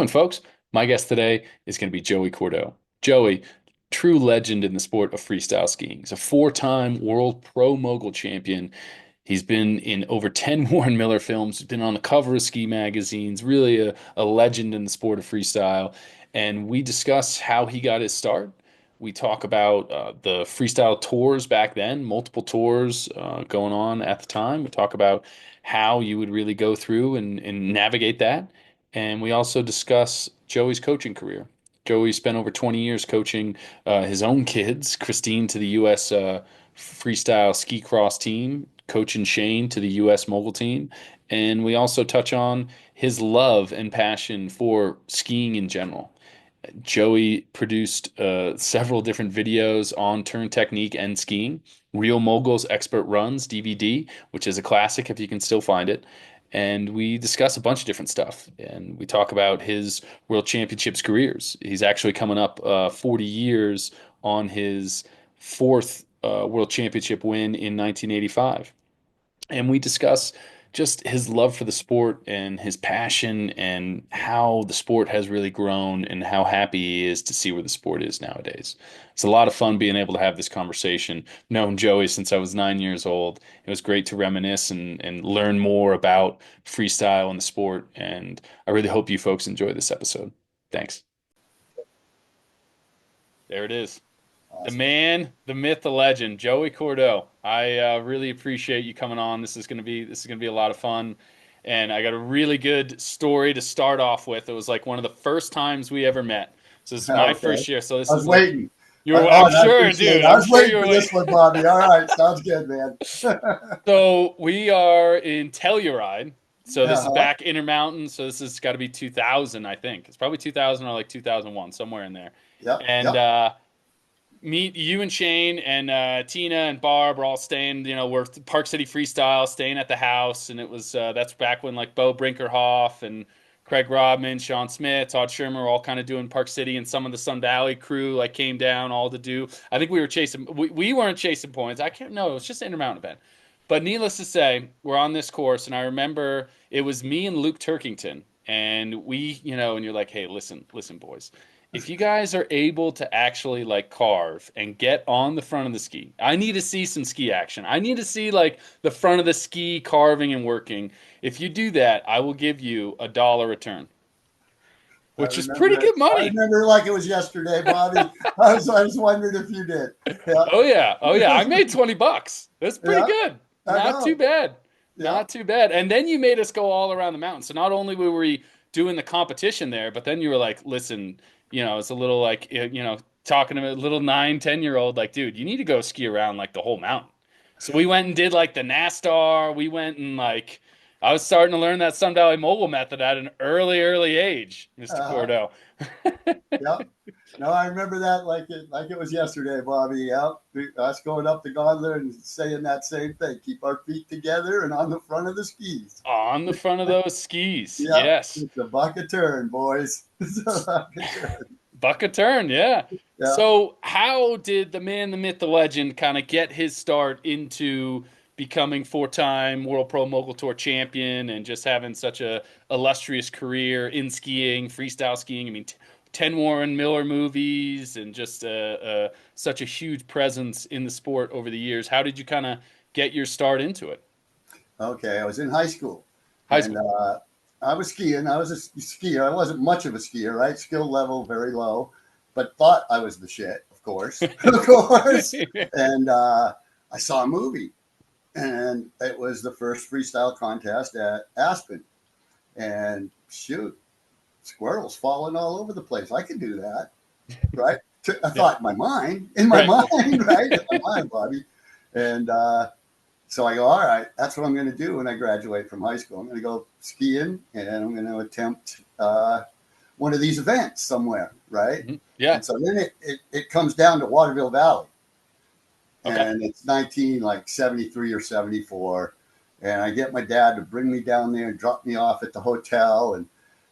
doing, folks? My guest today is going to be Joey Cordeau. Joey, true legend in the sport of freestyle skiing. He's a four-time World Pro Mogul Champion. He's been in over 10 Warren Miller films. He's been on the cover of ski magazines, really a legend in the sport of freestyle. And we discuss how he got his start. We talk about the freestyle tours back then, multiple tours going on at the time. We talk about how you would really go through and navigate that. And we also discuss Joey's coaching career. Joey spent over 20 years coaching his own kids, Christine to the U.S. Freestyle ski cross team, coaching Shane to the U.S. mogul team. And we also touch on his love and passion for skiing in general. Joey produced several different videos on turn technique and skiing. Real Moguls Expert Runs DVD, which is a classic if you can still find it. And we discuss a bunch of different stuff. And we talk about his World Championships careers. He's actually coming up 40 years on his fourth World Championship win in 1985. And we discuss just his love for the sport and his passion and how the sport has really grown and how happy he is to see where the sport is nowadays. It's a lot of fun being able to have this conversation. Known Joey since I was 9 years old. It was great to reminisce and learn more about freestyle and the sport. And I really hope you folks enjoy this episode. Thanks. There it is. The Awesome. man, the myth, the legend, Joey Cordeau. I really appreciate you coming on. This is gonna be a lot of fun, and I got a really good story to start off with. It was like one of the first times we ever met. So this is my Okay. first year. So this I was is like waiting. you were. Oh, I'm and I sure, appreciate it. dude. I I'm was sure waiting you for were this waiting. one, Bobby. All right. Sounds good, man. So we are in Telluride. So this is Uh-huh. back Intermountain. So this has got to be 2000, I think. It's probably 2000 or like 2001, somewhere in there. Yep. And Yep. meet you and Shane and Tina and Barb are all staying. We're Park City Freestyle, staying at the house, and it was that's back when like Bo Brinkerhoff and Craig Rodman, Sean Smith, Todd Shermer were all kind of doing Park City, and some of the Sun Valley crew like came down all to do. I think we were chasing. We weren't chasing points. I can't. No, it was just an Intermountain event. But needless to say, we're on this course, and I remember it was me and Luke Turkington, and and you're like, hey, listen, boys, if you guys are able to actually like carve and get on the front of the ski, I need to see some ski action. I need to see like the front of the ski carving and working. If you do that, I will give you $1 return, I which is pretty remember it. good I money. remember it like it was yesterday, Bobby. I was wondering if you did. Yeah. Oh yeah, oh yeah. I made $20. That's pretty Yeah. good. I Not too know. bad. Yeah. Not too bad. And then you made us go all around the mountain. So not only were we doing the competition there, but then you were like, listen, it's a little like, talking to a little 9, 10-year-old, like, dude, you need to go ski around like the whole mountain. So we went and did like the NASTAR. We went and like, I was starting to learn that Sun Valley Mobile method at an early age, Mr. Uh-huh. Cordeau. Yeah. No, I remember that like it was yesterday, Bobby. Yeah. Us going up the gauntlet and saying that same thing. Keep our feet together and on the front of the skis. On the front of those skis. Yeah. Yes. It's a bucket turn, boys. It's a bucket turn. Buck a turn, yeah. Yeah. So, how did the man, the myth, the legend kind of get his start into becoming four-time World Pro Mogul Tour champion and just having such a illustrious career in skiing, freestyle skiing? I mean, 10 Warren Miller movies and just such a huge presence in the sport over the years. How did you kind of get your start into it? Okay. I was in high school High and school. I was skiing. I was a skier. I wasn't much of a skier, right? Skill level very low, but thought I was the shit, of course, of course. And I saw a movie, and it was the first freestyle contest at Aspen. And shoot, squirrels falling all over the place. I could do that, right? I Yeah. thought in my Right. mind, right? In my mind, Bobby. And so I go, all right, that's what I'm going to do when I graduate from high school. I'm going to go skiing and I'm going to attempt one of these events somewhere, right? Yeah. And so then it comes down to Waterville Valley, Okay. and it's 1973 or 74, and I get my dad to bring me down there and drop me off at the hotel, and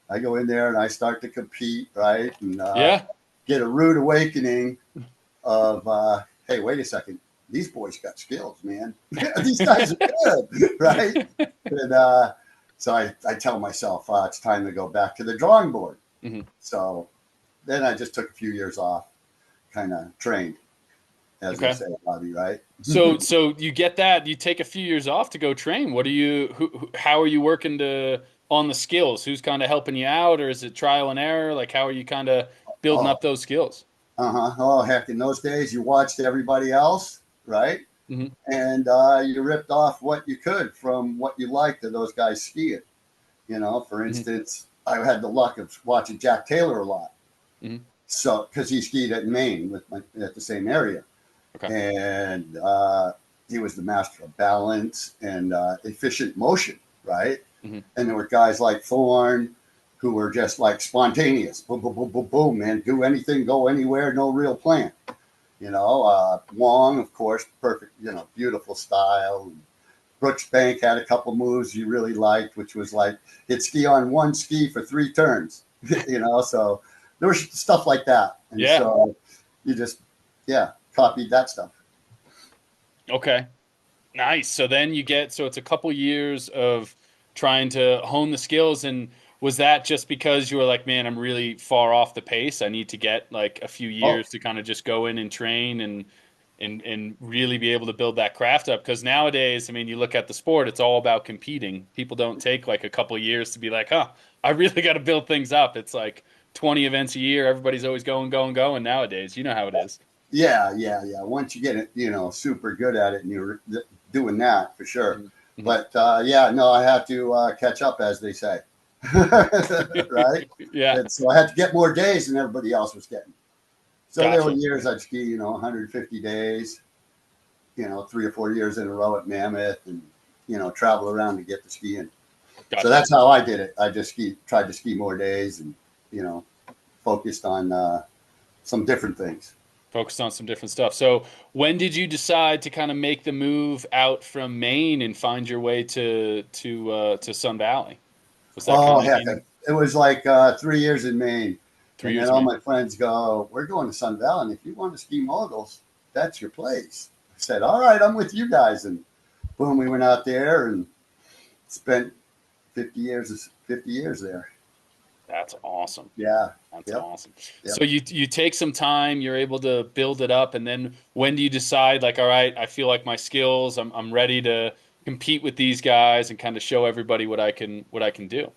I go in there and I start to compete, right, and Yeah. get a rude awakening of hey, wait a second, these boys got skills, man. These guys are good, right? And so I tell myself it's time to go back to the drawing board. Hmm. So then I just took a few years off, kind of trained, as they Okay. say, Bobby, right? So you get that, you take a few years off to go train. What are you, how are you working to on the skills? Who's kind of helping you out, or is it trial and error? Like, how are you kind of building Oh, up those skills? oh, heck, in those days, you watched everybody else, right? Hmm. And you ripped off what you could from what you liked of those guys skiing. For Hmm. instance, I had the luck of watching Jack Taylor a lot. Hmm. So, because he skied at Maine at the same area. Okay. And he was the master of balance and efficient motion, right? Hmm. And there were guys like Thorne who were just like spontaneous, boom, boom, boom, boom, boom, man, do anything, go anywhere, no real plan. Wong, of course, perfect, beautiful style. Brooks Bank had a couple moves you really liked, which was like he'd ski on one ski for 3 turns, So there was stuff like that, and Yeah. so you just, yeah, copied that stuff. Okay. Nice. So then you get, so it's a couple years of trying to hone the skills. And was that just because you were like, man, I'm really far off the pace. I need to get like a few Oh, years to kind of just go in and train and really be able to build that craft up. Because nowadays, I mean, you look at the sport, it's all about competing. People don't take like a couple years to be like, huh, I really got to build things up. It's like 20 events a year. Everybody's always going, going, going nowadays. You know how it is. yeah, yeah, yeah. Once you get it, super good at it, and you're doing that for sure. Mhm. Mhm. But yeah, no, I have to catch up, as they say, right? Yeah, And so I had to get more days than everybody else was getting. So there were gotcha. years I'd ski, 150 days, 3 or 4 years in a row at Mammoth, and travel around to get to skiing. So Gotcha. that's how I did it. I just tried to ski more days, and you know, focused on some different things. Focused on some different stuff. So when did you decide to kind of make the move out from Maine and find your way to Sun Valley? Was that Oh kind of heck, in it was like 3 years in Maine, three and then years in all Maine? my friends go, "We're going to Sun Valley, and if you want to ski moguls, that's your place." I said, "All right, I'm with you guys," and boom, we went out there and spent 50 years there. That's awesome. Yeah. That's Yep. awesome. So Yep. you take some time, you're able to build it up, and then when do you decide like, all right, I feel like my skills, I'm ready to compete with these guys and kind of show everybody what I can do?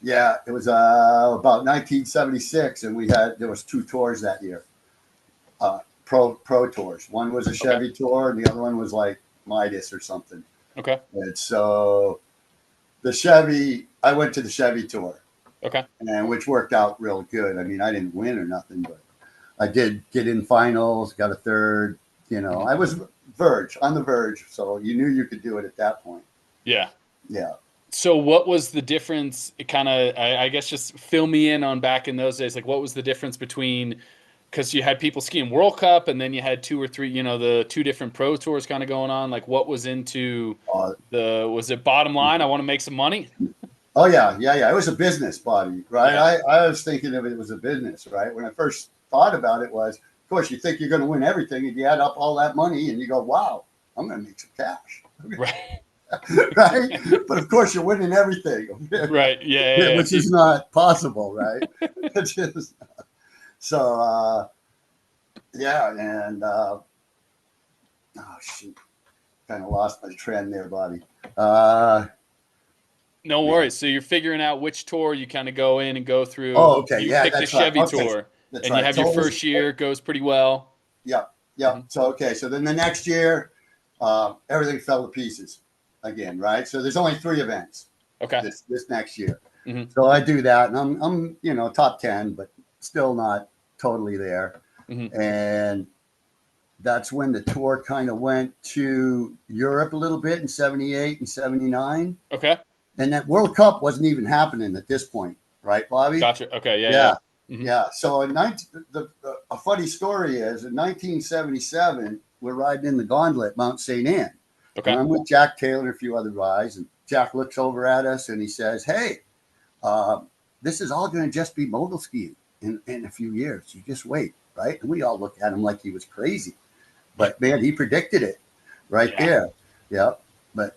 Yeah, it was about 1976, and there was 2 tours that year, pro tours. One was a Okay. Chevy tour, and the other one was like Midas or something. Okay. And so I went to the Chevy tour, Okay. and which worked out real good. I mean, I didn't win or nothing, but I did get in finals, got a third. Mhm. I was on the verge, so you knew you could do it at that point. Yeah. Yeah. So what was the difference? It kind of, I guess, just fill me in on back in those days. Like, what was the difference between, because you had people skiing World Cup and then you had two or three, the two different pro tours kind of going on. Like, what was into Uh, was it bottom line? I want to make some money. Oh yeah, yeah, yeah. It was a business, Bobby, right? Yeah. I was thinking of it as a business, right? When I first thought about it was, of course, you think you're going to win everything, and you add up all that money, and you go, "Wow, I'm going to make some cash," Right. right? But of course, you're winning everything, Right. Yeah. Yeah. Yeah. which is not possible, right? It's just, so yeah, and oh shoot, kind of lost my trend there, Bobby. Uh, No man. worries. So you're figuring out which tour you kind of go in and go through. Oh, okay, You yeah, pick the that's right. Chevy Okay, tour, that's and you right. have your So it was. first year goes pretty well. Yep, Hmm. yep. So okay, so then the next year, everything fell to pieces again, right? So there's only 3 events Okay. this next year. Hmm. So I do that, and I'm top 10, but still not totally there. Hmm. And that's when the tour kind of went to Europe a little bit in '78 and '79, Okay. and that World Cup wasn't even happening at this point, right, Bobby? Gotcha. Okay. Yeah. Yeah, Yeah. Hmm. yeah. So a funny story is in 1977, we're riding in the gauntlet, Mount St. Anne. And Okay. I'm with Jack Taylor and a few other guys. And Jack looks over at us and he says, "Hey, uh, this is all going to just be mogul skiing in a few years. You just wait." Right. And we all look at him like he was crazy. But man, he predicted it right Yeah. there. Yeah. But,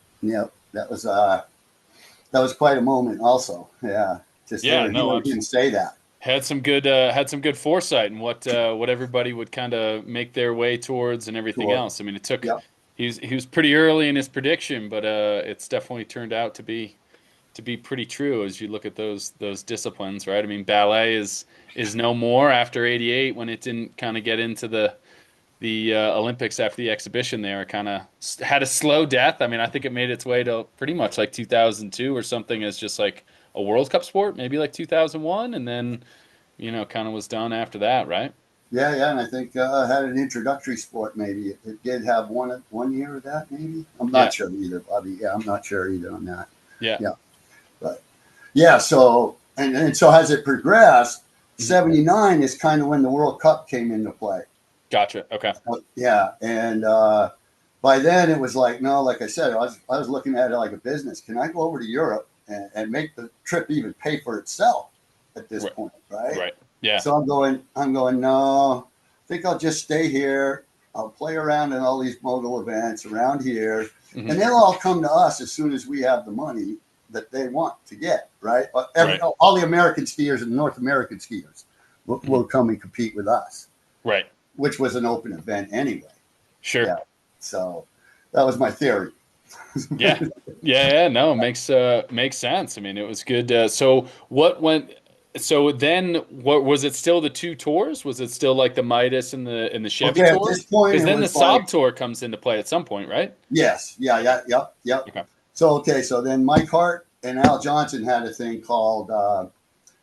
that was quite a moment also. Yeah. Just Yeah. he No, didn't say that. Had some good foresight in what everybody would kind of make their way towards and everything Sure. else. I mean, it took Yep. he was pretty early in his prediction, but it's definitely turned out to be pretty true as you look at those disciplines, right? I mean, ballet is no more after '88 when it didn't kind of get into the Olympics after the exhibition there. It kind of had a slow death. I mean, I think it made its way to pretty much like 2002 or something as just like a World Cup sport, maybe like 2001, and then kind of was done after that, right? Yeah, yeah, and I think had an introductory sport. Maybe it did have one year of that. Maybe I'm Yeah, not sure either, Bobby. Yeah, I'm not sure either on that. yeah. Yeah, but yeah. So and so as it progressed, Mhm. '79 is kind of when the World Cup came into play. Gotcha. Okay. Yeah, and by then it was like no, like I said, I was looking at it like a business. Can I go over to Europe and make the trip even pay for itself at this Right. point, right? Right. Yeah. So I'm going, no, I think I'll just stay here. I'll play around in all these mogul events around here, Hmm. and they'll all come to us as soon as we have the money that they want to get, right? Right. All the American skiers and North American skiers will Hmm. come and compete with us, Right. which was an open event anyway. Sure. Yeah. So that was my theory. Yeah. Yeah, yeah, no, makes sense. I mean, it was good. So what went so then what was it still the two tours? Was it still like the Midas and the Chevy Okay, at tour? this point, Because it then the was like, Saab tour comes into play at some point, right? yes, yeah, yeah, yep, yep. Okay. So, okay, so then Mike Hart and Al Johnson had a thing called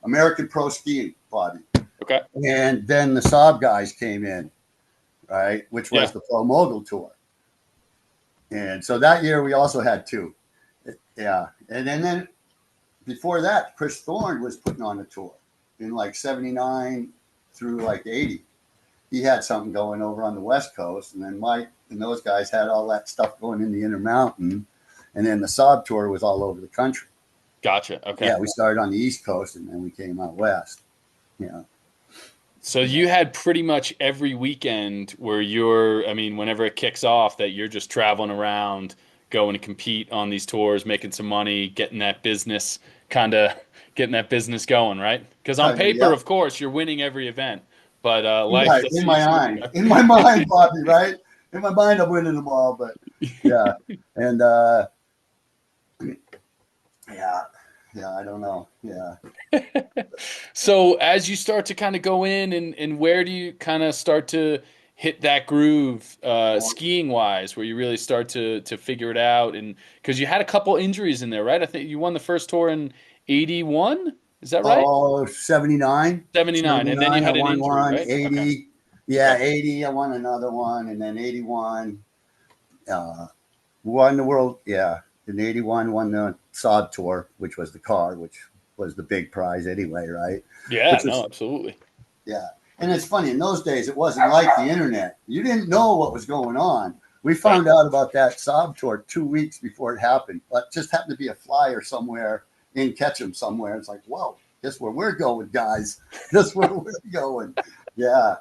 American Pro Skiing Body. Okay. And then the Saab guys came in, right, which was Yeah. the Pro Mogul Tour. And so that year we also had two. Yeah. And then before that, Chris Thorne was putting on a tour in like 79 through like 80. He had something going over on the West Coast. And then Mike and those guys had all that stuff going in the Intermountain. And then the Saab tour was all over the country. Gotcha. Okay. Yeah, we started on the East Coast and then we came out West. Yeah. So you had pretty much every weekend where I mean, whenever it kicks off, that you're just traveling around, going to compete on these tours, making some money, kind of getting that business going, right? Because on paper, Yeah. of course, you're winning every event, but life Right. doesn't usually work In my mind, out. Bobby, right? In my mind, I'm winning them all, but yeah. And yeah, yeah, I don't know. Yeah. So as you start to kind of go in and where do you kind of start to hit that groove skiing wise where you really start to figure it out and because you had a couple injuries in there, right? I think you won the first tour in 81. Is that right? Oh, 79. 79 and then you 79, I had an won injury, one. right? Okay. 80. Yeah, Okay. 80, I won another one. And then 81, uh, won the world. Yeah. In 81, won the Saab Tour, which was the car, which was the big prize anyway, right? Yeah, Which no, was, absolutely. yeah. And it's funny, in those days, it wasn't like the internet. You didn't know what was going on. We Right. found out about that Saab Tour 2 weeks before it happened, but just happened to be a flyer somewhere in Ketchum somewhere. It's like, whoa, guess where we're going, guys. Guess where we're going. Yeah.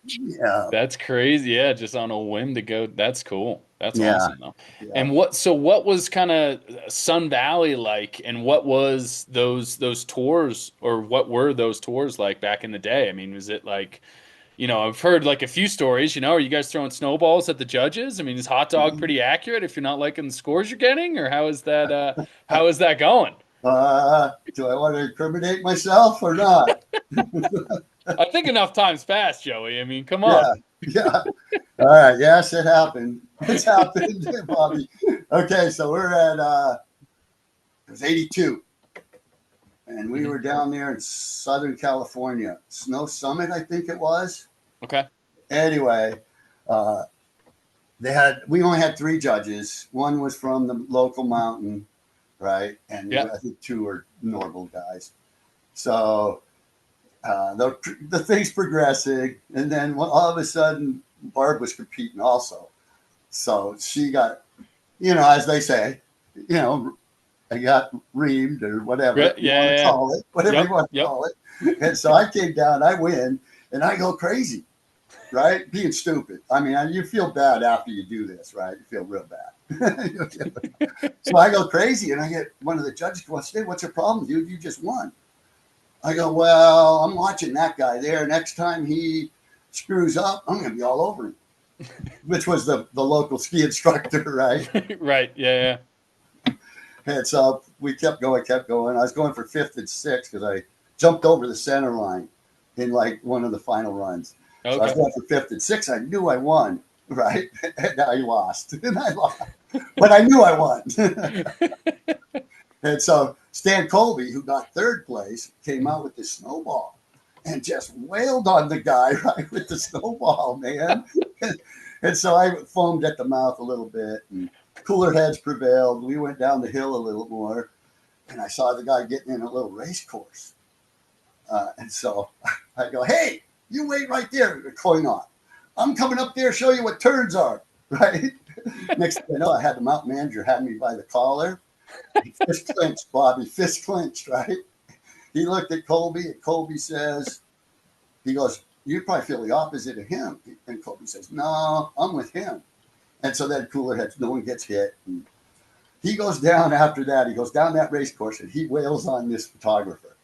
Yeah. That's crazy. Yeah, just on a whim to go. That's cool. That's Yeah. awesome though. Yeah. And what was kind of Sun Valley like and what was those tours or what were those tours like back in the day? I mean, was it like, I've heard like a few stories, are you guys throwing snowballs at the judges? I mean, is hot dog pretty accurate if you're not liking the scores you're getting or how is that going? Do I want to incriminate myself or not? I think enough times passed, Joey. I mean, come on. Yeah. Yeah. All right. Yes, it happened. It's happened, Bobby. Okay. So we're at, it was 82. And we Mhm. were down there in Southern California, Snow Summit, I think it was. Okay. Anyway, uh, we only had three judges. One was from the local mountain, right, and Yeah. I think two were Norval guys. So the thing's progressing, and then all of a sudden, Barb was competing also. So she got, as they say, you know, I got reamed or Yeah. whatever you Yeah. want to Yeah. call it, whatever you Yep. want to Yep. call it. And so I came down, I win, and I go crazy, right? Being stupid. I mean, you feel bad after you do this, right? You feel real bad. So I go crazy, and I get one of the judges going, "What's your problem, dude? You just won." I go, well, I'm watching that guy there. Next time he screws up, I'm going to be all over him, which was the local ski instructor, right? Right. Yeah. And so we kept going. I was going for fifth and sixth because I jumped over the center line in like one of the final runs. Yeah. So I was Okay. going for fifth and sixth. I knew I won, right? And I lost. And I lost. But I knew I won. And so Stan Colby, who got third place, came out with this snowball and just wailed on the guy, right, with the snowball, man. And so I foamed at the mouth a little bit, and cooler heads prevailed. We went down the hill a little more, and I saw the guy getting in a little race course. And so I go, hey, you wait right there, coin on. I'm coming up there, show you what turns are, right? Next thing I know, I had the mountain manager had me by the collar. Fist clenched, Bobby, fist clenched, right? He looked at Colby, and Colby says, he goes, you probably feel the opposite of him. And Colby says, no, I'm with him. And so then cooler heads, no one gets hit. And he goes down after that. He goes down that race course, and he wails on this photographer.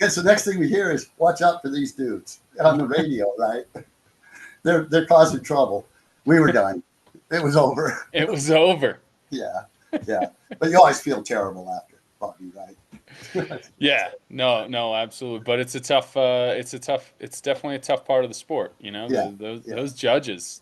And so next thing we hear is, watch out for these dudes on the radio, right? They're causing trouble. We were done. It was over. It was over. Yeah. But you always feel terrible after, Bobby, right? Yeah, no, absolutely. But it's it's definitely a tough part of the sport, you know, Yeah. those judges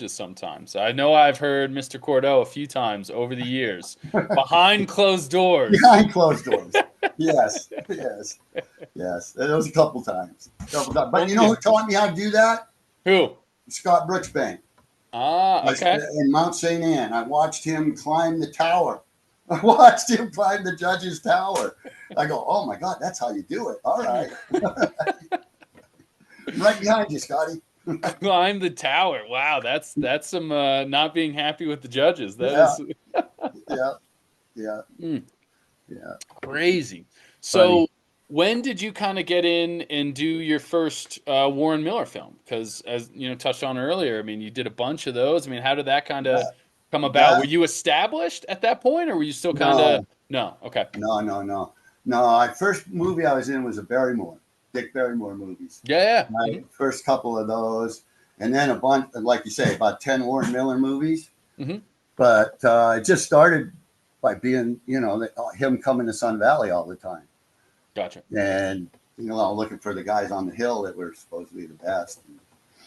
sometimes. I know I've heard Mr. Cordeau a few times over the years behind closed doors. Behind closed doors. Yes. There was a couple times. But you know who taught me how to do that? Who? Scott Brooksbank. Ah, okay. In Mount St. Anne. I watched him climb the tower. I watched him climb the judge's tower. I go, oh my God, that's how you do it. All right. I'm right behind you, Scotty. Climb the tower. Wow, that's some not being happy with the judges. That is Yeah. Mm. Yeah. Crazy. Funny. So when did you kind of get in and do your first Warren Miller film? Because as you know, touched on earlier, I mean, you did a bunch of those. I mean, how did that kind of come about? Were That you established at that point, or were you still kind of no, no? Okay. no. No, first movie I was in was a Dick Barrymore movies. Yeah. My first couple of those, and then a bunch, like you say, about 10 Warren Miller movies. Mm-hmm. But it just started by being, him coming to Sun Valley all the time. Gotcha. And, looking for the guys on the hill that were supposed to be the best.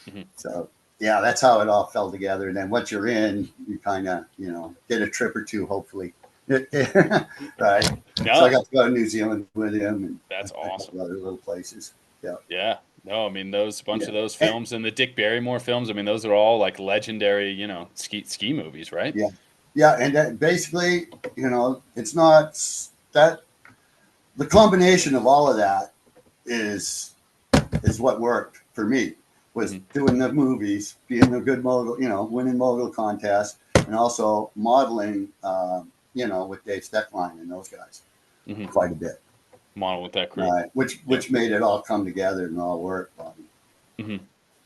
Mm-hmm. So, yeah, that's how it all fell together. And then once you're in, you kind of, get a trip or two, hopefully. Right. No. So I got to go to New Zealand with him. And that's awesome. Other little places. Yeah. Yeah. No, I mean, of those films and the Dick Barrymore films, I mean, those are all like legendary, ski movies, right? Yeah. Yeah. And that basically, it's not that the combination of all of that is what worked for me, was doing the movies, being a good mogul, winning mogul contests, and also modeling, with Dave Steckline and those guys quite a bit. Model with that crew. Which made it all come together and all work, Bobby. Mm-hmm.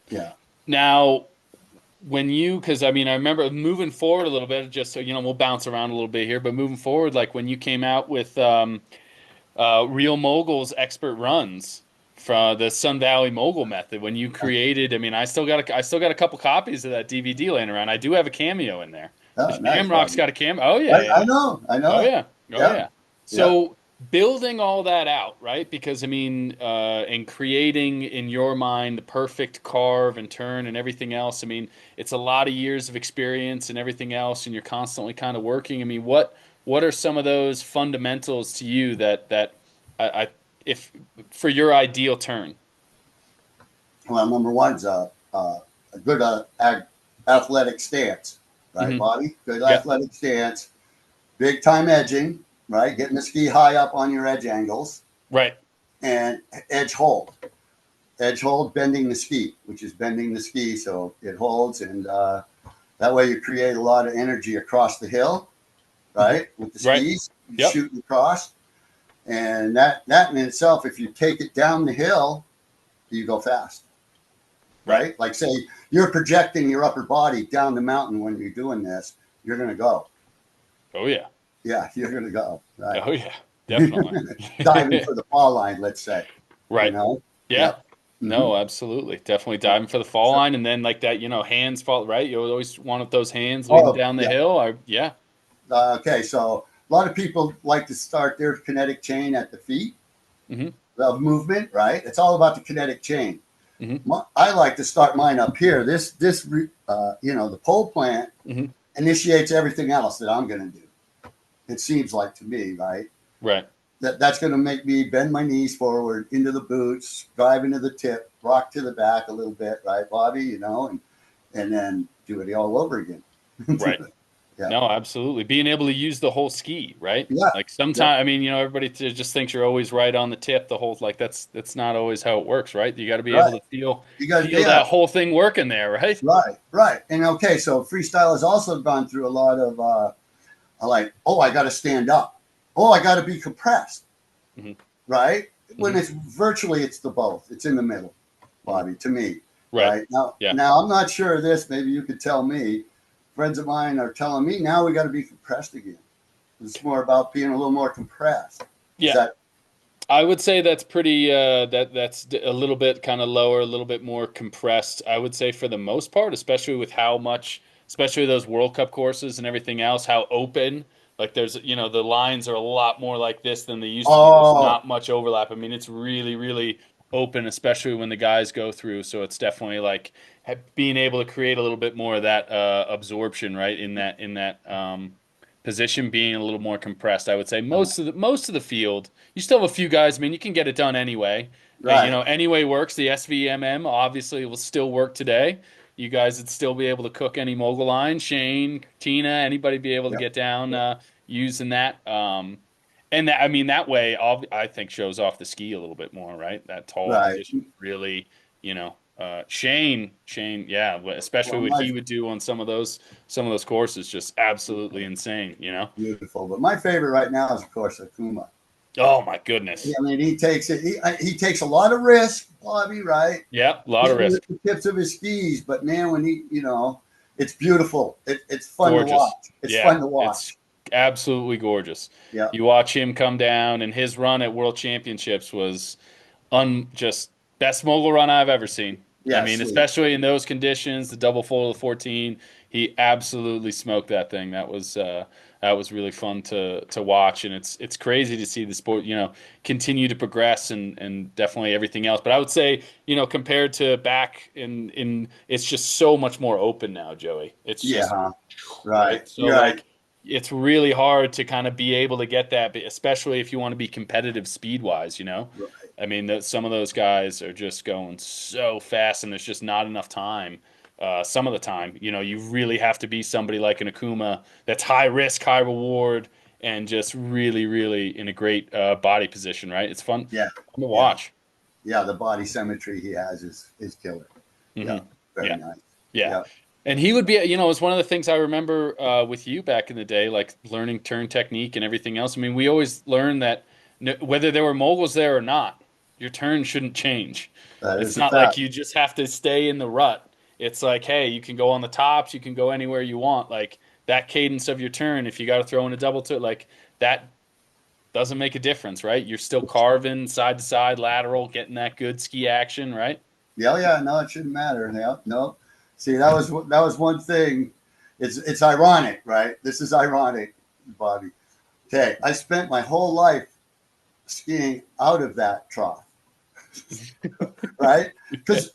Yeah. Now, because I remember moving forward a little bit, just so, we'll bounce around a little bit here, but moving forward, like when you came out with Real Mogul's expert runs from the Sun Valley Mogul method, when you created, I still got a couple copies of that DVD laying around. I do have a cameo in there. Oh, Shamrock's got a cameo. Oh yeah, I know. Oh yeah. So building all that out, right? Because and creating in your mind the perfect carve and turn and everything else. It's a lot of years of experience and everything else, and you're constantly kind of working. What are some of those fundamentals to you that if for your ideal turn? Well, number one is a good athletic stance, right, Mm-hmm. Bobby? Good athletic stance, big time edging, right? Getting the ski high up on your edge angles, right? And edge hold, bending the ski, which is bending the ski so it holds, and that way you create a lot of energy across the hill, right? With the skis, shooting across, and that in itself, if you take it down the hill, you go fast. Right? Like say you're projecting your upper body down the mountain when you're doing this, you're going to go. Oh yeah. Yeah, you're going to go. Right? Oh yeah. definitely. Diving for the fall line, let's say. You Right. know? Yeah. Yep. Hmm. No, absolutely. Definitely Yep. diving for the fall So, line and then like that, hands fall, right? You always want those hands leading oh, down the yeah. hill. Yeah. Okay, so a lot of people like to start their kinetic chain at the feet Hmm. of movement, right? It's all about the kinetic chain. Hmm. I like to start mine up here. The pole plant Hmm. initiates everything else that I'm going to do. It seems like to me, right? Right. That's going to make me bend my knees forward into the boots, drive into the tip, rock to the back a little bit, right, Bobby? And then do it all over again. Right. Yeah, No, absolutely. Being able to use the whole ski, right? yeah, Like yep, sometimes, I mean, everybody just thinks you're always right on the tip, the whole like that's not always how it works, right? You got to be able right. to feel You got, feel yeah, that whole thing working there, right? right, right. And okay, so freestyle has also gone through a lot of like, oh, I got to stand up, oh, I got to be compressed, Hmm. right? When Hmm. it's the both. It's in the middle, Hmm. Bobby, to me, Right. right? Now, Yeah. now I'm not sure of this. Maybe you could tell me. Friends of mine are telling me now we got to be compressed again. It's more about being a little more compressed. Is Yeah. that I would say that's pretty that's a little bit kind of lower, a little bit more compressed. I would say for the most part, especially with how much, especially those World Cup courses and everything else, how open, like there's, the lines are a lot more like this than they used to be. There's oh, not much overlap. I mean, it's really, really open, especially when the guys go through. So it's definitely like being able to create a little bit more of that absorption, right? In that position being a little more compressed. I would say most of the field. You still have a few guys. I mean, you can get it done anyway. right. Anyway works. The SVMM obviously will still work today. You guys would still be able to cook any mogul line. Shane, Tina, anybody be able to Yep, get down yep. using that. And that, I mean, that way, I think shows off the ski a little bit more, right? That tall Right. position really, Shane, yeah, especially Well, what my he would do on some of those courses, just absolutely insane. beautiful. But my favorite right now is, of course, Akuma. Oh my goodness. I mean, he takes it. He takes a lot of risk, Bobby. Right, Yeah, a lot of hitting with risk. the tips of his skis. But man, when it's beautiful. It's fun to Gorgeous. watch. It's Yeah, fun to it's watch. absolutely gorgeous. Yeah. You watch him come down, and his run at World Championships was just best mogul run I've ever seen. I Yeah. mean, Sweet. especially in those conditions, the double foil of 14, he absolutely smoked that thing. That was really fun to watch, and it's crazy to see the sport, continue to progress and definitely everything else. But I would say, compared to back in it's just so much more open now, Joey. It's Yeah. just Huh? Right. right. So You're right. like it's really hard to kind of be able to get that, especially if you want to be competitive speed wise. Right. I mean, some of those guys are just going so fast, and there's just not enough time. Some of the time, you really have to be somebody like an Akuma that's high risk, high reward, and just really, really in a great body position, right? It's Yeah. fun to Yeah. watch. Yeah. The body symmetry he has is killer. Hmm. Yeah. Very Yeah. nice. Yeah. Yeah. And he would be, it's one of the things I remember with you back in the day, like learning turn technique and everything else. I mean, we always learned that whether there were moguls there or not, your turn shouldn't change. That It's is a not like fact. you just have to stay in the rut. It's like, hey, you can go on the tops, you can go anywhere you want. Like that cadence of your turn, if you got to throw in a double turn, like that doesn't make a difference, right? You're still carving side to side, lateral, getting that good ski action, right? Yeah, yeah, no, it shouldn't matter. Yeah, no. See, that was one thing. It's ironic, right? This is ironic, Bobby. Okay, I spent my whole life skiing out of that trough, right? Because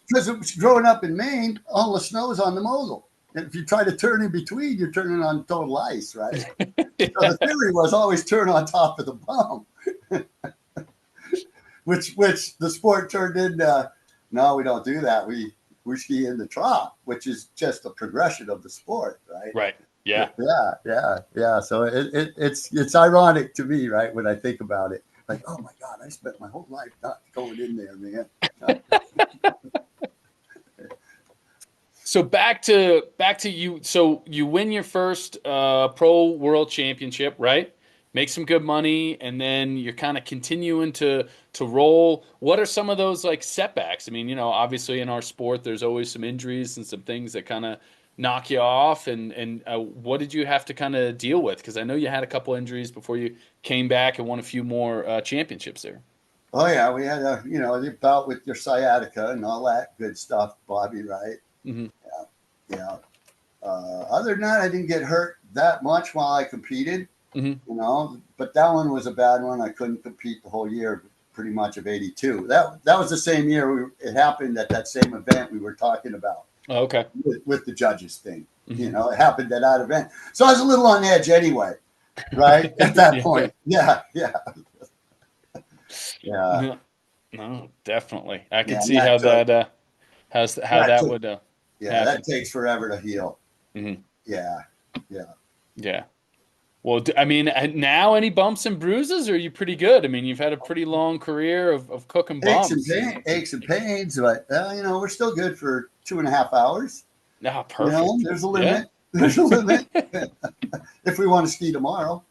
growing up in Maine, all the snow is on the Mosel. And if you try to turn in between, you're turning on total ice, right? So the theory was always turn on top of the bump, which the sport turned into. No, we don't do that. We ski in the trough, which is just a progression of the sport, right? Right. Yeah. Yeah, yeah, yeah. So it's ironic to me, right, when I think about it. Like, oh my God, I spent my whole life not going in there, man. So back to you. So you win your first pro world championship, right? Make some good money, and then you're kind of continuing to roll. What are some of those like setbacks? I mean, obviously in our sport, there's always some injuries and some things that kind of knock you off, and what did you have to kind of deal with? Because I know you had a couple injuries before you came back and won a few more championships there. Oh yeah, we had a the bout with your sciatica and all that good stuff, Bobby. Right? Hmm. Yeah. Other than that, I didn't get hurt that much while I competed. Hmm. But that one was a bad one. I couldn't compete the whole year, pretty much of '82. That was the same year it happened at that same event we were talking about Oh, okay. with the judges thing. Hmm. It happened at that event, so I was a little on edge anyway. Right at that Yeah. point, yeah, No, no, definitely. I could yeah. And see how that how that that took would that happen. takes forever to heal. Hmm. Yeah, yeah. Yeah. Well, I mean, now any bumps and bruises, or are you pretty good? I mean, you've had a pretty long career of cooking bumps. Aches and pains, but we're still good for 2.5 hours. Ah, perfect. There's a Yeah. limit. There's a limit if we want to ski tomorrow.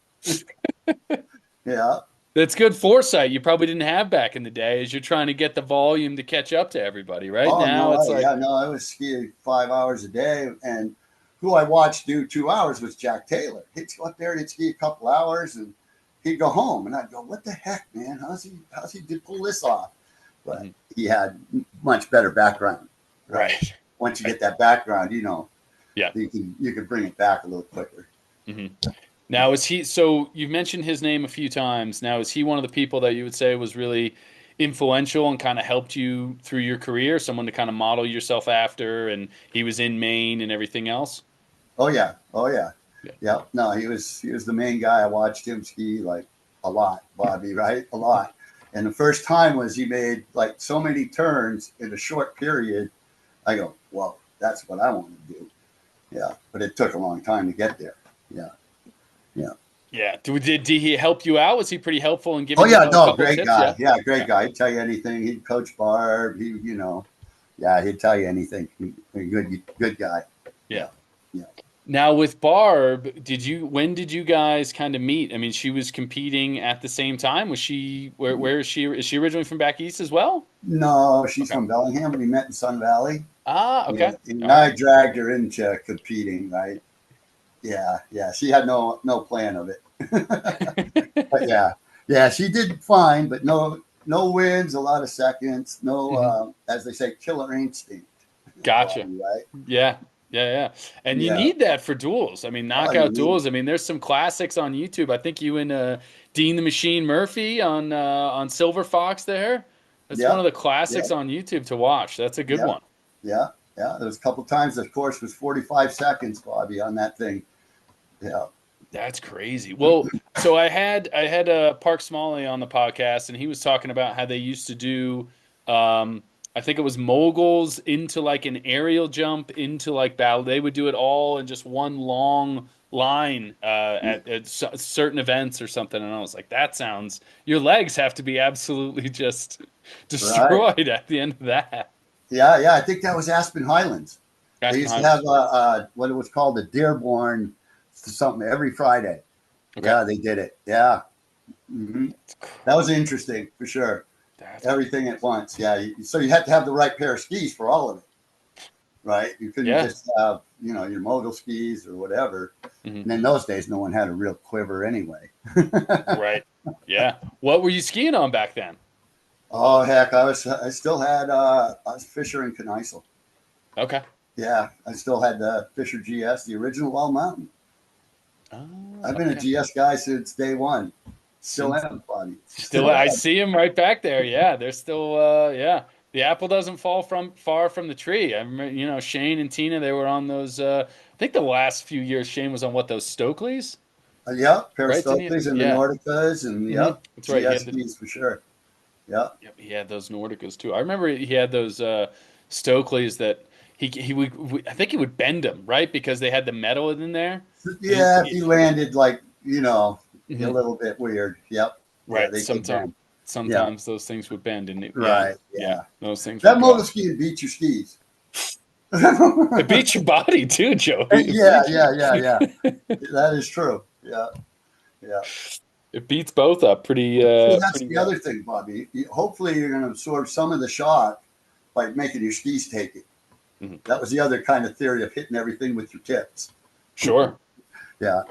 Yeah. That's good foresight you probably didn't have back in the day as you're trying to get the volume to catch up to everybody, right? Oh Now no, it's like, I was skiing 5 hours a day, and who I watched do 2 hours was Jack Taylor. He'd go up there and he'd ski a couple hours, and he'd go home, and I'd go, "What the heck, man? How's he pull this off?" But mhm, he had much better background, right? right. Once you Right. get that background, Yeah. you can bring it back a little quicker. Hmm. Now, is he, so you've mentioned his name a few times. Now, is he one of the people that you would say was really influential and kind of helped you through your career? Someone to kind of model yourself after, and he was in Maine and everything else? Oh yeah, oh yeah, Yeah. yeah. No, he was the main guy. I watched him ski like a lot, Bobby, right? A lot. And the first time was he made like so many turns in a short period. I go, well, that's what I want to do. Yeah, but it took a long time to get there. Yeah, yeah. Yeah. Did he help you out? Was he pretty helpful in Oh giving you yeah, a no, couple great tips? guy. Yeah. Yeah, great Yeah. guy. He'd tell you anything. He'd coach Barb. Yeah, he'd tell you anything. Good guy. Yeah. Yeah, yeah. Now with Barb, when did you guys kind of meet? I mean, she was competing at the same time. Was she where is she? Is she originally from back east as well? No, she's Okay. from Bellingham. We met in Sun Valley. Ah, Yeah, okay. and All right. I dragged her into competing. Right? Yeah, yeah. She had no plan of it. But yeah, yeah. She did fine, but no wins, a lot of seconds. No, Hmm. as they say, killer instinct. Gotcha. Bobby, right? Yeah. Yeah, yeah. And you Yeah. need that for duels. I mean, Oh, you knockout need duels. I mean, there's some classics on YouTube. I think you and Dean the Machine Murphy on Silver Fox there. That's one of Yep. the classics Yep. on YouTube to watch. That's a good Yep. one. Yeah. Yeah. There was a couple times the course was 45 seconds, Bobby, on that thing. Yeah. That's crazy. Well, so I had Park Smalley on the podcast, and he was talking about how they used to do. I think it was moguls into like an aerial jump into like battle. They would do it all in just one long line at certain events or something. And I was like, that sounds. Your legs have to be absolutely just Right. destroyed at the end of that. Yeah. Yeah. I think that was Aspen Highlands. They Aspen used to have Highlands. what it was called a Dearborn something every Friday. Okay, Yeah, they did it. Yeah. Hmm. that's That was crazy. interesting for sure. That's Everything crazy. at once. Yeah. So you had to have the right pair of skis for all of it, right? You couldn't Yeah. just have, your mogul skis or whatever. Hmm. And in those days, no one had a real quiver anyway. Right. Yeah. What were you skiing on back then? Oh heck, I still had I was Fisher and Kneisel. Okay. Yeah, I still had the Fisher GS, the original Wall Mountain. Oh, I've been a okay. GS guy since day one. Still Since am, buddy. still, Still I am. see him right back there. Yeah, they're still. Yeah, the apple doesn't fall from far from the tree. I remember, Shane and Tina. They were on those. I think the last few years, Shane was on what those Stokelys, Yep, right? Didn't he? Peristokelys and the Yeah. Nordicas, and Hmm. yep, That's right. He had GSPs for sure. Yep. yep, he had those Nordicas too. I remember he had those Stokelys that he would. I think he would bend them right because they had the metal in there. And Yeah, if he landed like, a mhm. little bit weird. Yep. Yeah, Right. they could bend. Yeah. Sometimes those things would bend, and yeah, Right. yeah, Yeah. those things would That go. mogul skiing beats your skis. It beats your body too, Joey. It Yeah, beats yeah, you. yeah, yeah. That is true. Yeah, yeah. It beats both up See, that's pretty the well. other thing, Bobby. Hopefully, you're going to absorb some of the shock by making your skis take it. Hmm. That was the other kind of theory of hitting everything with your tips. Sure. Yeah.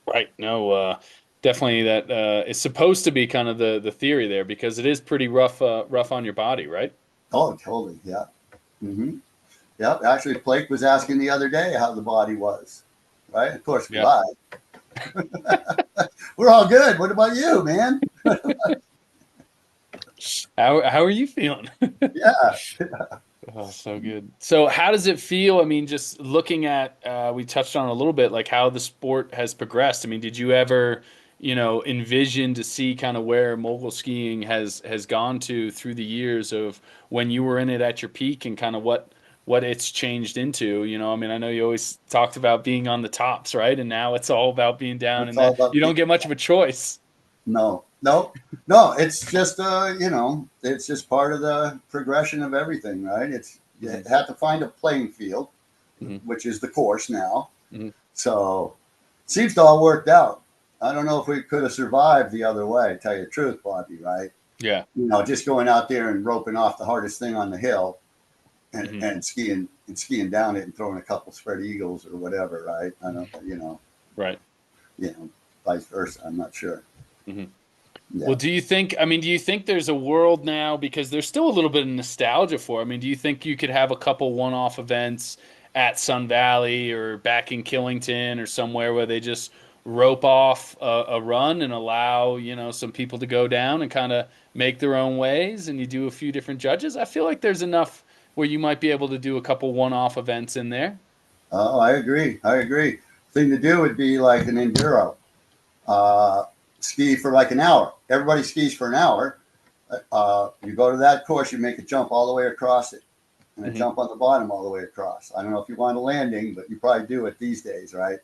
Right. No, definitely that is supposed to be kind of the theory there because it is pretty rough on your body, right? Oh, totally. Yeah. Hmm. Yep. Actually, Blake was asking the other day how the body was. Right. Of course, we Yeah. lied. We're all good. What about you, man? How are you feeling? Yeah. Oh, so good. So how does it feel? I mean, just looking at we touched on a little bit like how the sport has progressed. I mean, did you ever, envision to see kind of where mogul skiing has gone to through the years of when you were in it at your peak and kind of what it's changed into? I mean, I know you always talked about being on the tops, right? And now it's all about being down It's and all that about you don't get much of a choice. no, no, no. It's just it's just part of the progression of everything, right? It's you Hmm. have to find a playing field, Hmm. which is the course now. Hmm. So it seems to all worked out. I don't know if we could have survived the other way. To tell you the truth, Bobby, right? Yeah. Just going out there and roping off the hardest thing on the hill and, Hmm. and skiing down it and throwing a couple spread eagles or whatever, right? I don't, Right. vice versa. I'm not sure. Hmm. Yeah. Well, do you think there's a world now because there's still a little bit of nostalgia for it. I mean, do you think you could have a couple one-off events at Sun Valley or back in Killington or somewhere where they just rope off a run and allow, some people to go down and kind of make their own ways and you do a few different judges? I feel like there's enough where you might be able to do a couple one-off events in there. Oh, I agree. I agree. Thing to do would be like an enduro. Uh, Ski for like an hour. Everybody skis for an hour. You go to that course, you make a jump all the way across it, and a Hmm. jump on the bottom all the way across. I don't know if you want a landing, but you probably do it these days, right?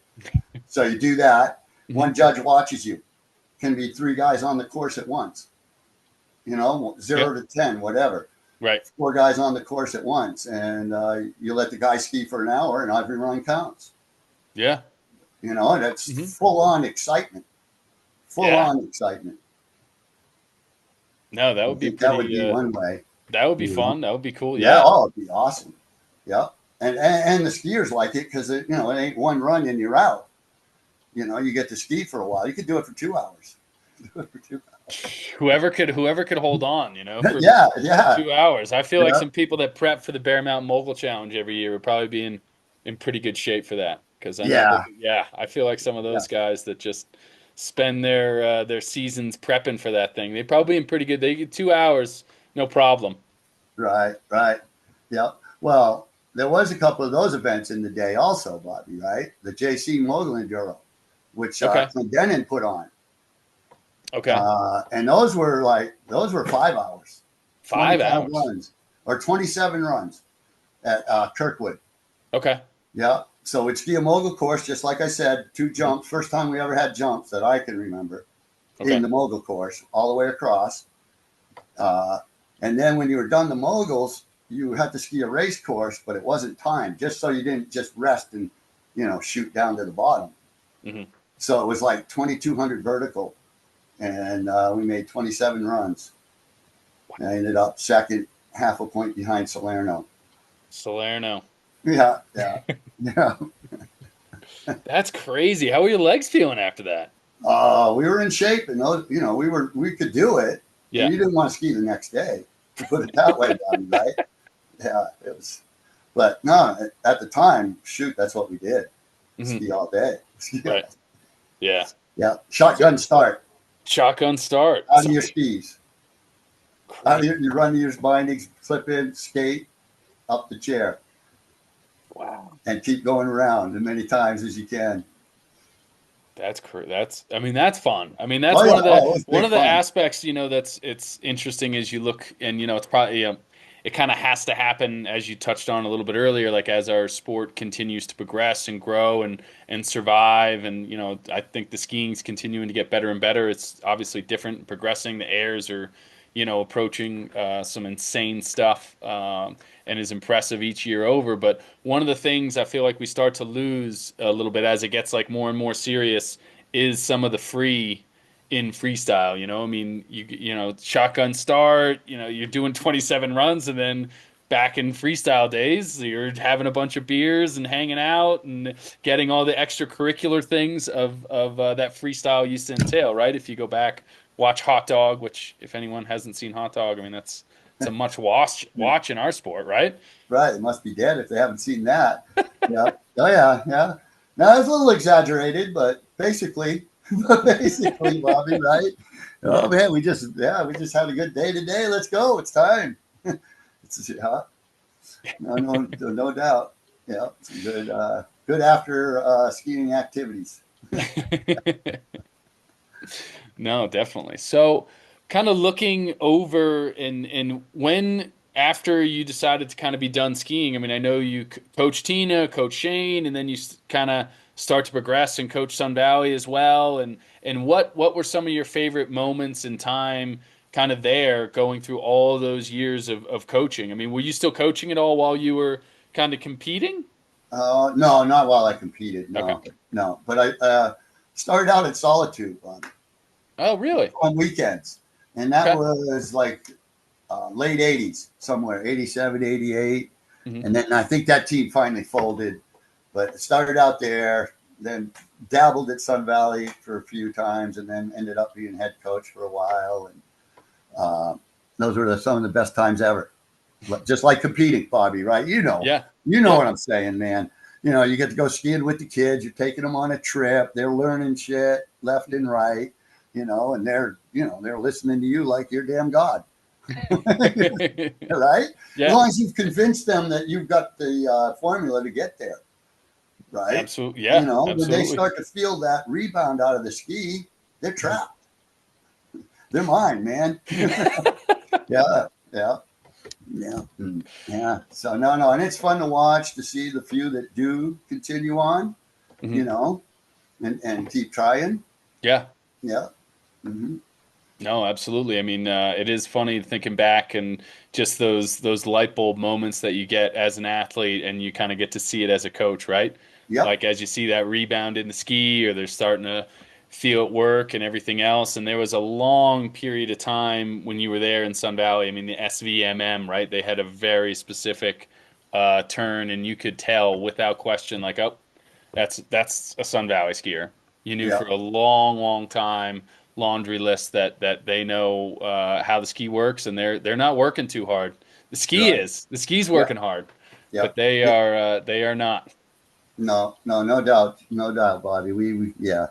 So you do that. Hmm. One judge watches you. Can be three guys on the course at once. Yeah. 0 to 10, whatever. Right. Four guys on the course at once, and you let the guy ski for an hour, and every run counts. Yeah. And it's Hmm. full on excitement. Full Yeah. on excitement. No, that I would be think that would pretty, be one way. that would be You know, fun. That would be cool. yeah. Yeah. Oh, it'd be awesome. Yeah, and the skiers like it because it ain't one run and you're out. You get to ski for a while. You could do it for 2 hours. Do it for 2 hours. Whoever could hold on, for Yeah, yeah, 2 hours. I feel like yeah, some people that prep for the Bear Mountain Mogul Challenge every year would probably be in pretty good shape for that. Because I know that, yeah, yeah, I feel like some of yeah. those guys that just spend their seasons prepping for that thing, they probably in pretty good. They get 2 hours, no problem. Right, right. Yeah. Well, there was a couple of those events in the day also, Bobby. Right, the JC Mogul Enduro, which Okay, Clendenin put on. okay, And those were 5 hours, 25 5 hours. runs or 27 runs at Kirkwood. Okay, Yeah. So we'd ski a mogul course, just like I said, two mhm, jumps. First time we ever had jumps that I can remember in okay, the mogul course, all the way across. Uh, and then when you were done the moguls, you had to ski a race course, but it wasn't timed, just so you didn't just rest and shoot down to the bottom. hmm, So it was like 2,200 vertical, and we made 27 runs. I ended up second, half a point behind Salerno. Salerno. Yeah, yeah, yeah. That's crazy. How were your legs feeling after that? We were in shape, and we could do it, and Yeah. you didn't want to ski the next day. To put it that way, Bobby, right? Yeah, it was. But no, at the time, shoot, that's what we did. Hmm. Ski all day. Right. Yeah. Yeah, shotgun start Shotgun start. out So of your skis. crazy. You run your bindings, flip in, skate up the chair, Wow. and keep going around as many times as you can. I mean, that's fun. I mean, that's Oh one yeah, of the oh, it was one big of the fun. aspects, that's it's interesting as you look and it's probably it kind of has to happen as you touched on a little bit earlier, like as our sport continues to progress and grow and survive and I think the skiing's continuing to get better and better. It's obviously different and progressing. The airs are, approaching some insane stuff and is impressive each year over. But one of the things I feel like we start to lose a little bit as it gets like more and more serious is some of the free in freestyle. I mean, shotgun start. You're doing 27 runs, and then back in freestyle days, you're having a bunch of beers and hanging out and getting all the extracurricular things of that freestyle used to entail, right? If you go back, watch Hot Dog, which if anyone hasn't seen Hot Dog, I mean that's it's a much watch in our sport, right? Right. It must be dead if they haven't seen that. Yeah. Oh yeah. Yeah. Now it's a little exaggerated, but basically, basically, Bobby, right? Oh man, we just had a good day today. Let's go. It's time. It's no doubt. Yeah, some good after skiing activities. No, definitely. So, kind of looking over and when after you decided to kind of be done skiing, I mean, I know you coach Tina, coach Shane, and then you kind of start to progress and coach Sun Valley as well. And what were some of your favorite moments in time kind of there going through all those years of coaching? I mean, were you still coaching at all while you were kind of competing? No, not while I competed. Okay. No, no. But I started out at Solitude Oh, really? on weekends, and that Okay. was like late 80s, somewhere, 87, 88. Hmm. And then I think that team finally folded, but it started out there, then dabbled at Sun Valley for a few times, and then ended up being head coach for a while. And those were some of the best times ever. Just like competing, Bobby, right? Yeah. You know Yeah. what I'm saying, man. You get to go skiing with the kids. You're taking them on a trip. They're learning shit left and right, and they're listening to you like you're damn God. Right? As Yeah. long as you've convinced them that you've got the formula to get there, right? Absolutely. Yeah, When they absolutely. start to feel that rebound out of the ski, they're trapped. They're mine, man. Yeah, yeah, yeah, yeah. So no, and it's fun to watch to see the few that do continue on, you Hmm. know, and keep trying. Yeah. Yeah. Hmm. No, absolutely. I mean, it is funny thinking back and just those light bulb moments that you get as an athlete, and you kind of get to see it as a coach, right? Yep. Like as you see that rebound in the ski, or they're starting to feel it work and everything else. And there was a long period of time when you were there in Sun Valley. I mean, the SVMM, right? They had a very specific turn, and you could tell without question, like, oh, that's a Sun Valley skier. You knew for Yep. a long, long time, laundry list that they know how the ski works, and they're not working too hard. Right. The ski's Yep. working hard, but Yep. Yep. they are not. No, no, no doubt, Bobby. Yeah.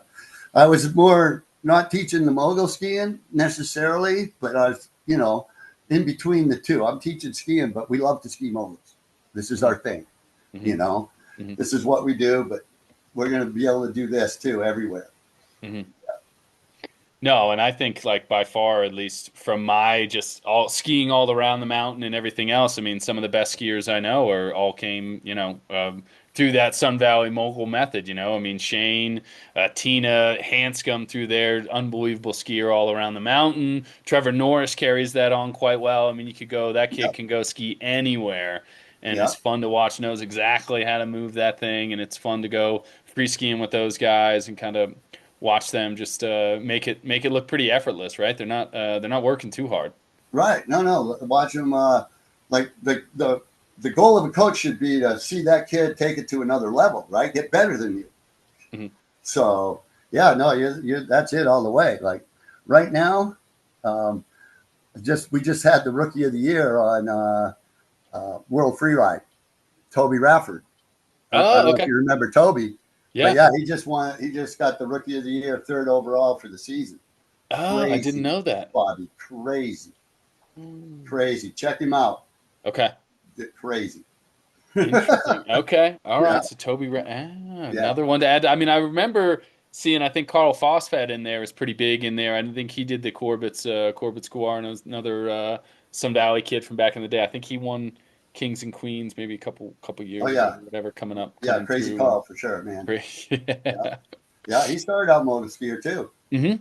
I was more not teaching the mogul skiing necessarily, but I was, in between the two. I'm teaching skiing, but we love to ski moguls. This is Hmm. our thing, Hmm. you know. Hmm. This is what we do, but we're going to be able to do this too everywhere. Hmm. No, and I think like by far, at least from my just all skiing all around the mountain and everything else, I mean, some of the best skiers I know are all came, through that Sun Valley mogul method. I mean, Shane, Tina, Hanscom through there, unbelievable skier all around the mountain. Trevor Norris carries that on quite well. I mean, that kid Yep. can go ski anywhere and is Yep. fun to watch, knows exactly how to move that thing, and it's fun to go free skiing with those guys and kind of watch them just make it look pretty effortless, right? They're not working too hard. Right. No, no. Watch them. Like the goal of a coach should be to see that kid take it to another level, right? Get better than you. Hmm. So yeah, no, that's it all the way. Like right now, um, we just had the rookie of the year on World Freeride, Toby Rafford. I Oh, don't know if okay. you remember Toby, but Yeah. yeah, he just won. He just got the rookie of the year, third overall for the season. Oh, I didn't Crazy, know that. Bobby. Crazy, Hmm. crazy. Check him out. Okay. Crazy. Interesting. Okay. All Yeah, right. So yeah. another one to add. I mean, I remember seeing. I think Carl Phosphate in there is pretty big in there. I didn't think he did the Corbett's Guarno, another some Valley kid from back in the day. I think he won Kings and Queens maybe a couple Oh years ago, yeah, or whatever, yeah. coming Crazy through and Carl for sure, man. Yeah, yeah. yeah. He started out motor skier too.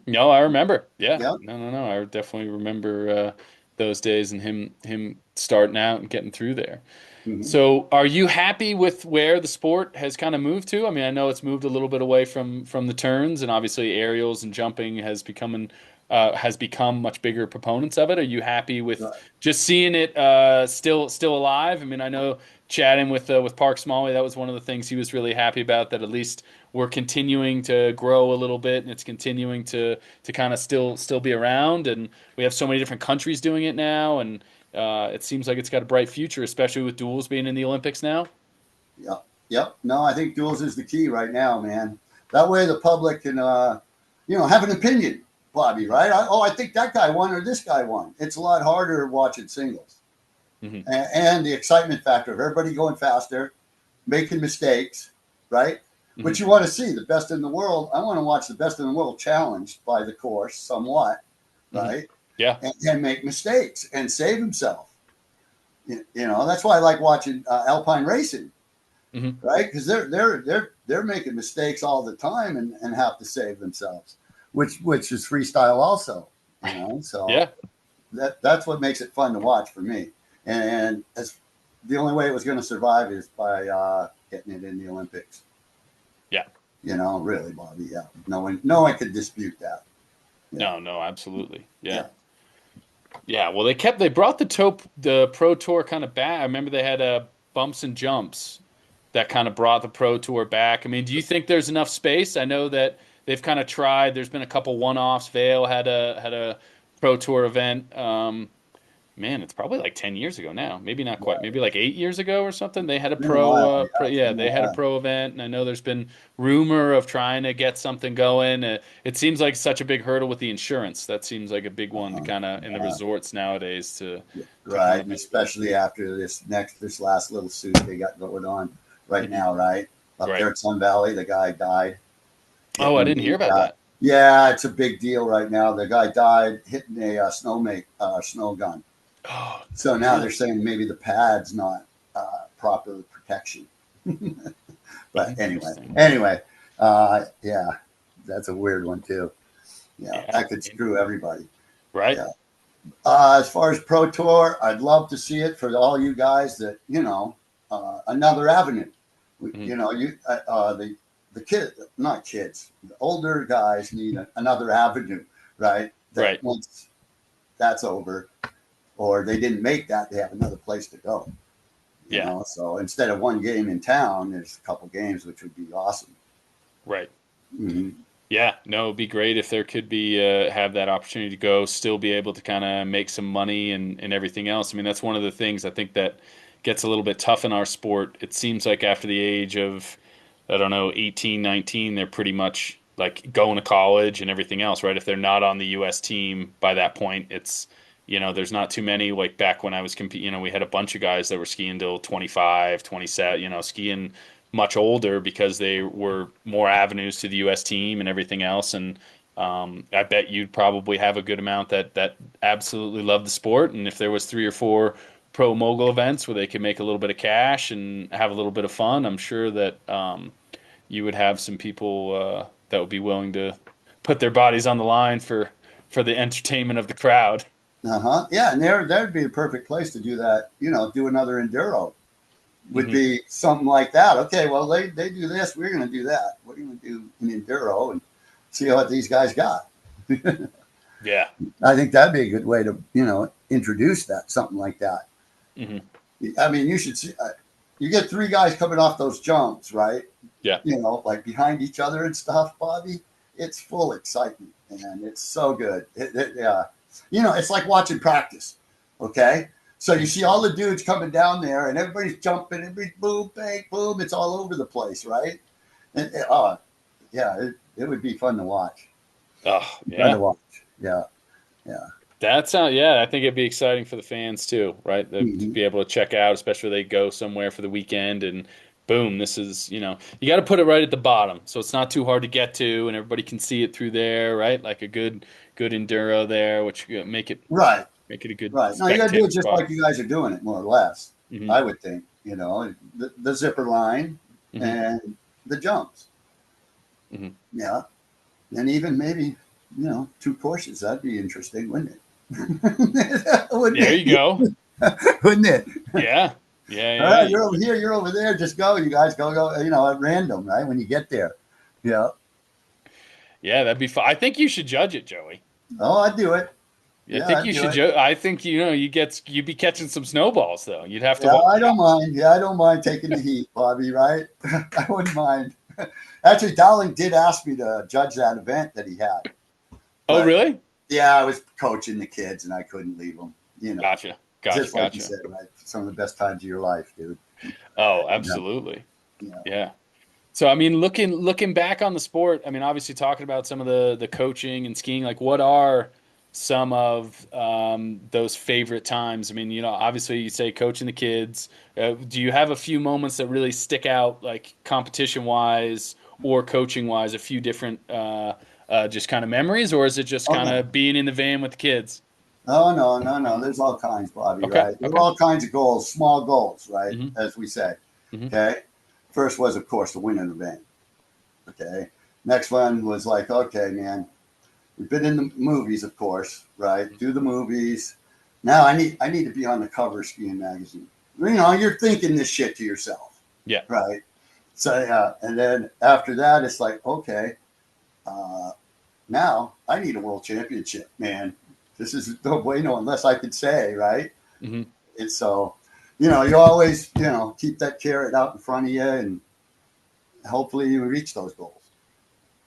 No, I remember. Yeah. Yeah, No. I definitely remember those days and him starting out and getting through there. Mhm. So, are you happy with where the sport has kind of moved to? I mean, I know it's moved a little bit away from the turns, and obviously aerials and jumping has become much bigger proponents of it. Are you happy with Right. just seeing it still alive? I mean, I know chatting with Park Smalley, that was one of the things he was really happy about. That at least we're continuing to grow a little bit, and it's continuing to kind of still be around, and we have so many different countries doing it now, and it seems like it's got a bright future, especially with duels being in the Olympics now. Yep. Yep. No, I think duels is the key right now, man. That way the public can, have an opinion, Bobby, right? I think that guy won or this guy won. It's a lot harder watching singles. Hmm. And the excitement factor of everybody going faster, making mistakes, right? Hmm. Which you want to see the best in the world. I want to watch the best in the world challenged by the course somewhat, Hmm. right? Yeah. And make mistakes and save himself. That's why I like watching alpine racing, Hmm. right? Because they're making mistakes all the time and have to save themselves, which is freestyle also, So Yeah. that's what makes it fun to watch for me. And as the only way it was going to survive is by getting it in the Olympics. Yeah. Really, Bobby. Yeah, no one could dispute that. Yeah, No, absolutely. Yeah. yeah. Yeah. Well, they brought the Pro Tour kind of back. I remember they had bumps and jumps that kind of brought the Pro Tour back. I mean, do you think there's enough space? I know that they've kind of tried. There's been a couple one-offs. Vail had a Pro Tour event. Man, it's probably like 10 years ago now. Maybe not quite. Maybe like 8 years ago or something. They had a It's been a while. Yeah, it's yeah, been a they had a while. pro event, and I know there's been rumor of trying to get something going. It seems like such a big hurdle with the insurance. That seems like a big one to kind of in the Uh, resorts nowadays to kind right, of and make it. especially after this last little suit they got going on right Mhm. now, right up Right. there at Sun Valley, the guy died Oh, I hitting didn't hear the. about that. Yeah, it's a big deal right now. The guy died hitting a snow gun. Oh, So now they're really? saying maybe the pad's not proper protection. But Interesting. yeah, that's a weird one too. Yeah, Yeah. that could screw everybody. Right. Yeah. As far as Pro Tour, I'd love to see it for all you guys that another avenue. Mhm. The kid, not kids, the older guys need another avenue, right? That Right. once that's over, or they didn't make that, they have another place to go. Yeah. So instead of one game in town, there's a couple games, which would be awesome. Right. Mm-hmm. Yeah, no, it'd be great if there could be have that opportunity to go, still be able to kind of make some money and everything else. I mean, that's one of the things I think that gets a little bit tough in our sport. It seems like after the age of, I don't know, 18, 19, they're pretty much like going to college and everything else, right? If they're not on the US team by that point, there's not too many. Like back when I was competing, we had a bunch of guys that were skiing till 25, 27, skiing much older because they were more avenues to the U.S. team and everything else. And I bet you'd probably have a good amount that absolutely love the sport. And if there was 3 or 4 pro mogul events where they could make a little bit of cash and have a little bit of fun, I'm sure that you would have some people that would be willing to put their bodies on the line for the entertainment of the crowd. Uh-huh. Yeah, and there'd be a perfect place to do that. Do another enduro would Hmm. be something like that. Okay, well they do this, we're going to do that. We're going to do an enduro and see what these guys got. Yeah. I think that'd be a good way to introduce that something like that. Hmm. I mean, you should see. You get three guys coming off those jumps, right? Yeah. Like behind each other and stuff, Bobby. It's full excitement, and it's so good. Yeah, it's like watching practice. Okay, so you see all the dudes coming down there, and everybody's jumping, everybody's boom, bang, boom. It's all over the place, right? Oh, yeah, it would be fun to watch. Oh, Fun to yeah. watch. Yeah, yeah. Yeah, I think it'd be exciting for the fans too, right? To Hmm. be able to check out, especially they go somewhere for the weekend and boom, this is, you got to put it right at the bottom. So it's not too hard to get to and everybody can see it through there, right? Like a good enduro there, which Right. make it a good Right. No, you got to do spectator it just spot. like you guys are doing it, more or less. Hmm. I would think. The zipper line Hmm. and the jumps. Hmm. Yeah, and even maybe two courses. That'd be interesting, wouldn't it? Wouldn't There you it? go. Wouldn't it? Yeah. Yeah, All yeah, right, you're over here, you're over there. Just go, you guys, go. You know, at random, right? When you get there, yeah. yeah. That'd be fun. I think you should judge it, Joey. Oh, I do it. I Yeah, think I you do should. it. I think you'd be catching some snowballs though. You'd have to Yeah, watch I don't out. mind. Yeah, I don't mind taking the heat, Bobby. Right? I wouldn't mind. Actually, Dowling did ask me to judge that event that he had, Oh, but really? yeah, I was coaching the kids and I couldn't leave them. You know, Gotcha, gotcha, just like you gotcha. said, right? Some of the best times of your life, dude. Oh, Yeah, absolutely. yeah. Yeah. So I mean, looking back on the sport, I mean, obviously talking about some of the coaching and skiing, like what are some of those favorite times? I mean, obviously you say coaching the kids. Do you have a few moments that really stick out, like competition wise or coaching wise, a few different just kind of memories, or is it just Oh kind no. of being in the van with the kids? Oh no, no, no. There's all kinds, Bobby. Okay, Right? There are okay. all kinds of goals, small goals, right? Hmm. As we say. Hmm. Okay. First was, of course, to win an event. Okay. Next one was like, okay, man, we've been in the movies, of course, right? Do the movies. Now I need to be on the cover of skiing magazine. You know, you're thinking this shit to yourself, Yeah, right? So yeah, and then after that, it's like, okay, uh, now I need a world championship, man. This is no bueno unless I could say, right? hmm, And so, you know, you always, you know, keep that carrot out in front of you, and hopefully you reach those goals.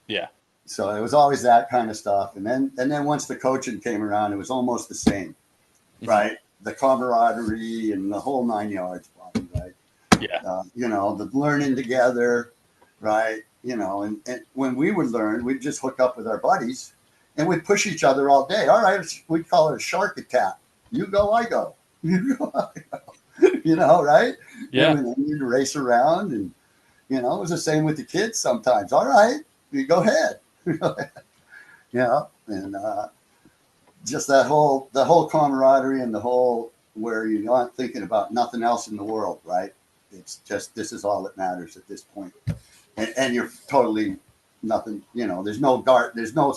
yeah, So it was always that kind of stuff. And then once the coaching came around, it was almost the same, hmm, right? The camaraderie and the whole 9 yards, Bobby, right? yeah, You know, the learning together, right? You know, and when we would learn, we'd just hook up with our buddies and we'd push each other all day. All right, we'd call it a shark attack. You go, I go. You go, I go. You know, right? yeah. And we'd race around, and you know, it was the same with the kids sometimes. All right, you go ahead. You know, and just the whole camaraderie and the whole where you're not thinking about nothing else in the world, right? It's just this is all that matters at this point, and you're totally nothing. You know, there's no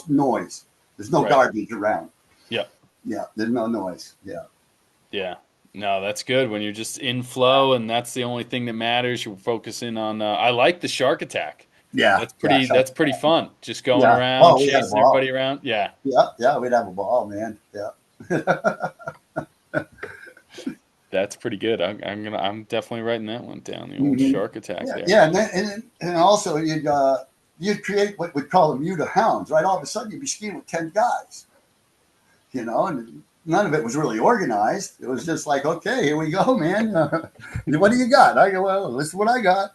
noise, there's no Right. garbage around. Yeah. Yeah, there's no noise. Yeah, Yeah. No, that's good when you're just in flow and that's the only thing that matters. You're focusing on I like the shark attack. yeah, yeah. Shark That's pretty attack. fun. Just going Yeah. around, Oh, we had a chasing ball. everybody around. Yeah. Yeah, yeah, we'd have a ball, man. Yeah. That's pretty good. I'm definitely writing that one down. The old Hmm. shark attack Yeah, there. yeah, and also you'd create what we'd call a mute of hounds, right? All of a sudden you'd be skiing with 10 guys, you know, and none of it was really organized. It was just like, okay, here we go, man. What do you got? I go, well, this is what I got.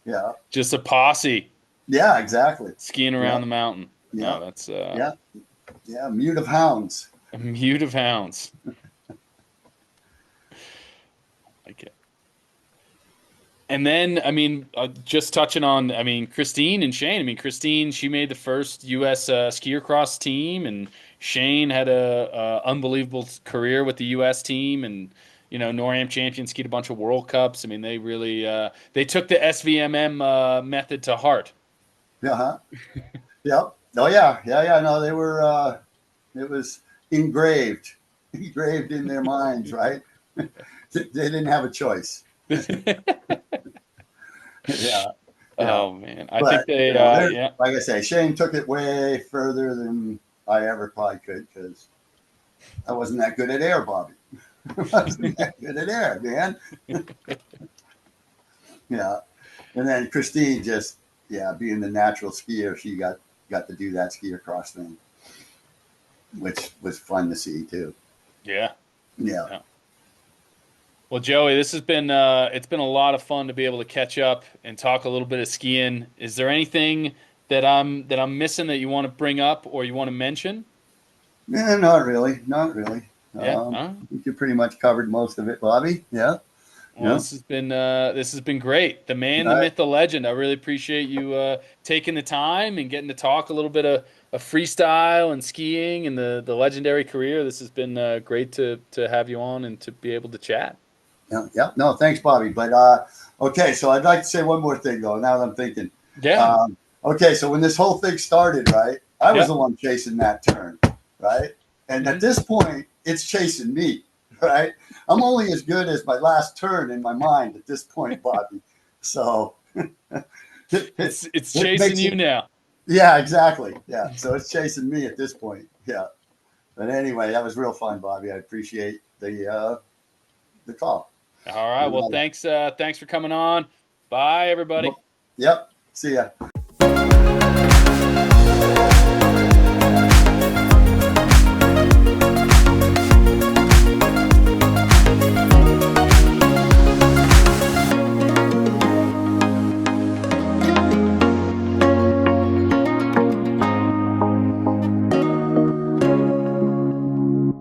Yeah, Just a posse yeah, exactly. skiing Yeah, around the mountain. yeah, No, that's yeah, yeah. Mute of hounds. a mute of hounds. Like it. And then, I mean, just touching on, I mean, Christine and Shane. I mean, Christine, she made the first U.S. Skier cross team, and Shane had a unbelievable career with the U.S. team, and NORAM champion, skied a bunch of World Cups. I mean, they really they took the SVMM method to heart. Yeah, huh? Yep. Oh yeah, yeah, yeah. No, they were. It was engraved, engraved in their minds, right? They didn't have a choice. Yeah, yeah. Oh man, I think But they yeah. like I say, Shane took it way further than I ever probably could because I wasn't that good at air, Bobby. I wasn't that good at air, man. Yeah. And then Christine just, yeah, being the natural skier, she got to do that skier cross thing, which was fun to see too. Yeah. Yeah. Yeah. Well, Joey, this has been it's been a lot of fun to be able to catch up and talk a little bit of skiing. Is there anything that I'm missing that you want to bring up or you want to mention? Yeah, not really. Not really. Yeah. I think you pretty much covered most of it, Bobby. Yeah. Well, Yeah. this has been great. The man, All the right. myth, the legend. I really appreciate you taking the time and getting to talk a little bit of freestyle and skiing and the legendary career. This has been great to have you on and to be able to chat. Yeah. Yeah. No, thanks, Bobby. But okay, so I'd like to say one more thing though. Now that I'm thinking. Yeah. Um, okay, so when this whole thing started, right, I was Yeah. the one chasing that turn, right, and at Hmm. this point, it's chasing me. right? I'm only as good as my last turn in my mind at this point, Bobby. So It's it chasing makes you it. now. Yeah, exactly. Yeah. So it's chasing me at this point. Yeah. But anyway, that was real fun, Bobby. I appreciate the call. All right. Well, thanks for coming on. Bye, everybody. Yep. See ya.